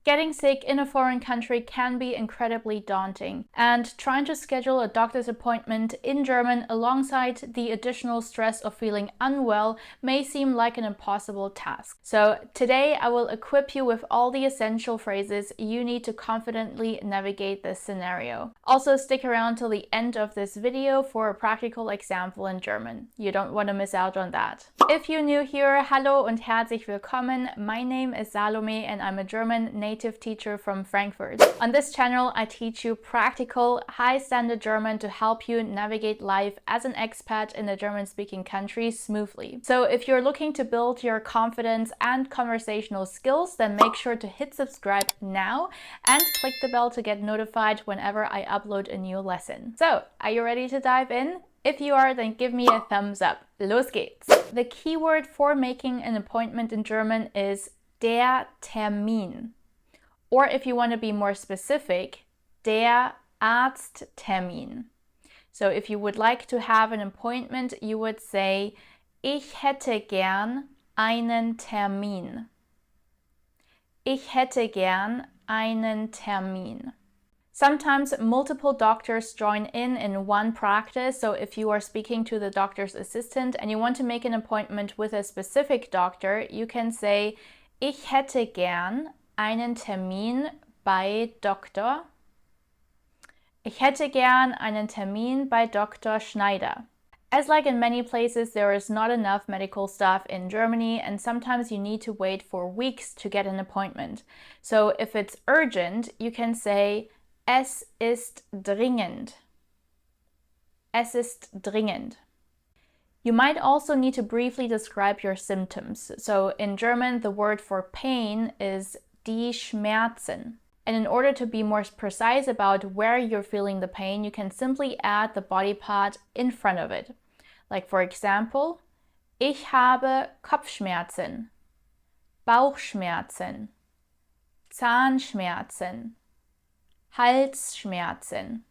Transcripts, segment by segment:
Getting sick in a foreign country can be incredibly daunting, and trying to schedule a doctor's appointment in German alongside the additional stress of feeling unwell may seem like an impossible task. So today I will equip you with all the essential phrases you need to confidently navigate this scenario. Also stick around till the end of this video for a practical example in German. You don't want to miss out on that. If you're new here, hallo und herzlich willkommen. My name is Salome and I'm a German native teacher from Frankfurt. On this channel, I teach you practical, high-standard German to help you navigate life as an expat in a German-speaking country smoothly. So if you're looking to build your confidence and conversational skills, then make sure to hit subscribe now and click the bell to get notified whenever I upload a new lesson. So, are you ready to dive in? If you are, then give me a thumbs up. Los geht's! The keyword for making an appointment in German is der Termin. Or if you want to be more specific, der Arzttermin. So if you would like to have an appointment, you would say, ich hätte gern einen Termin. Ich hätte gern einen Termin. Sometimes multiple doctors join in one practice, so if you are speaking to the doctor's assistant and you want to make an appointment with a specific doctor, you can say, ich hätte gern einen Termin bei Doktor. Ich hätte gern einen Termin bei Dr. Schneider. As like in many places, there is not enough medical staff in Germany, and sometimes you need to wait for weeks to get an appointment. So if it's urgent, you can say, es ist dringend. Es ist dringend. You might also need to briefly describe your symptoms. So in German, the word for pain is die Schmerzen. And in order to be more precise about where you're feeling the pain, you can simply add the body part in front of it. Like for example, ich habe Kopfschmerzen, Bauchschmerzen, Zahnschmerzen, Halsschmerzen,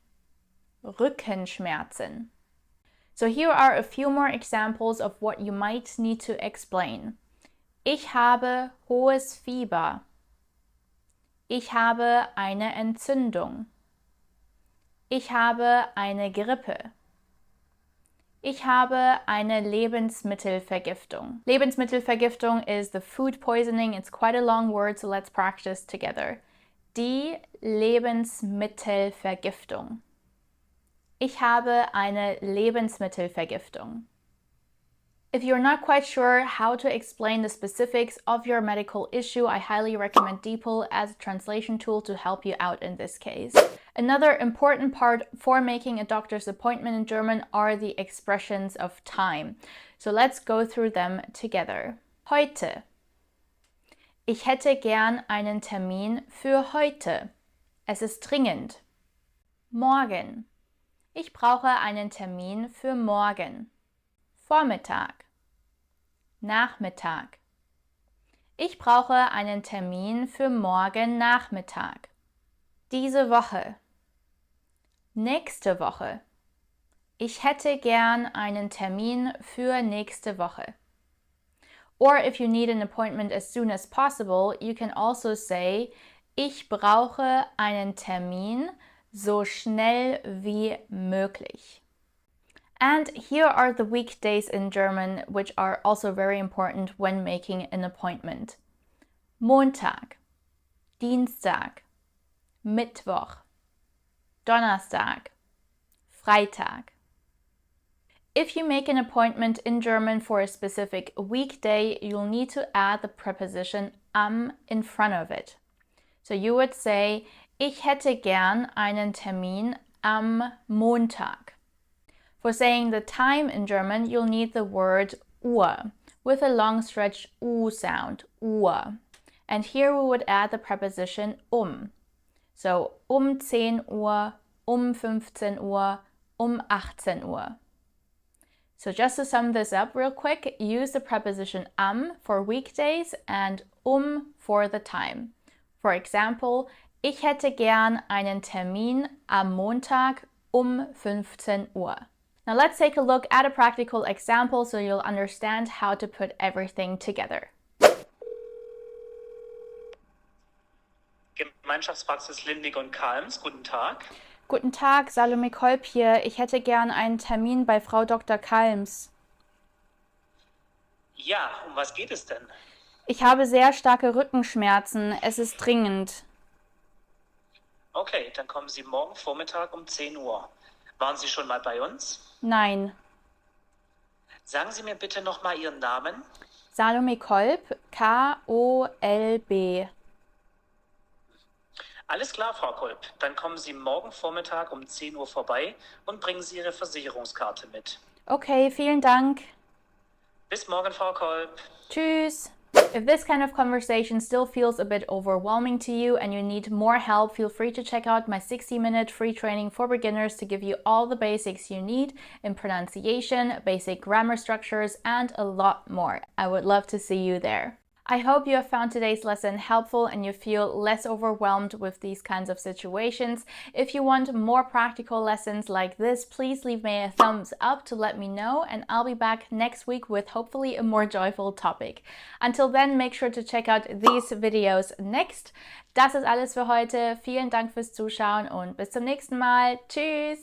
Rückenschmerzen. So here are a few more examples of what you might need to explain. Ich habe hohes Fieber. Ich habe eine Entzündung. Ich habe eine Grippe. Ich habe eine Lebensmittelvergiftung. Lebensmittelvergiftung is the food poisoning. It's quite a long word, so let's practice together. Die Lebensmittelvergiftung. Ich habe eine Lebensmittelvergiftung. If you're not quite sure how to explain the specifics of your medical issue, I highly recommend DeepL as a translation tool to help you out in this case. Another important part for making a doctor's appointment in German are the expressions of time. So let's go through them together. Heute. Ich hätte gern einen Termin für heute. Es ist dringend. Morgen. Ich brauche einen Termin für morgen. Vormittag. Nachmittag. Ich brauche einen Termin für morgen Nachmittag. Diese Woche. Nächste Woche. Ich hätte gern einen Termin für nächste Woche. Or if you need an appointment as soon as possible, you can also say, ich brauche einen Termin so schnell wie möglich. And here are the weekdays in German, which are also very important when making an appointment. Montag, Dienstag, Mittwoch, Donnerstag, Freitag. If you make an appointment in German for a specific weekday, you'll need to add the preposition am in front of it. So you would say, ich hätte gern einen Termin am Montag. For saying the time in German, you'll need the word Uhr with a long stretch U sound, Uhr. And here we would add the preposition So 10 Uhr, 15 Uhr, 18 Uhr. So just to sum this up real quick, use the preposition am for weekdays and for the time. For example, ich hätte gern einen Termin am Montag 15 Uhr. Now let's take a look at a practical example so you'll understand how to put everything together. Gemeinschaftspraxis Lindig und Kalms. Guten Tag. Guten Tag, Salome Kolb hier. Ich hätte gern einen Termin bei Frau Dr. Kalms. Ja, um was geht es denn? Ich habe sehr starke Rückenschmerzen. Es ist dringend. Okay, dann kommen Sie morgen Vormittag um 10 Uhr. Waren Sie schon mal bei uns? Nein. Sagen Sie mir bitte nochmal Ihren Namen. Salome Kolb, Kolb. Alles klar, Frau Kolb. Dann kommen Sie morgen Vormittag um 10 Uhr vorbei und bringen Sie Ihre Versicherungskarte mit. Okay, vielen Dank. Bis morgen, Frau Kolb. Tschüss. If this kind of conversation still feels a bit overwhelming to you and you need more help, feel free to check out my 60-minute free training for beginners to give you all the basics you need in pronunciation, basic grammar structures, and a lot more. I would love to see you there. I hope you have found today's lesson helpful and you feel less overwhelmed with these kinds of situations. If you want more practical lessons like this, please leave me a thumbs up to let me know, and I'll be back next week with hopefully a more joyful topic. Until then, make sure to check out these videos next. Das ist alles für heute. Vielen Dank fürs Zuschauen und bis zum nächsten Mal. Tschüss!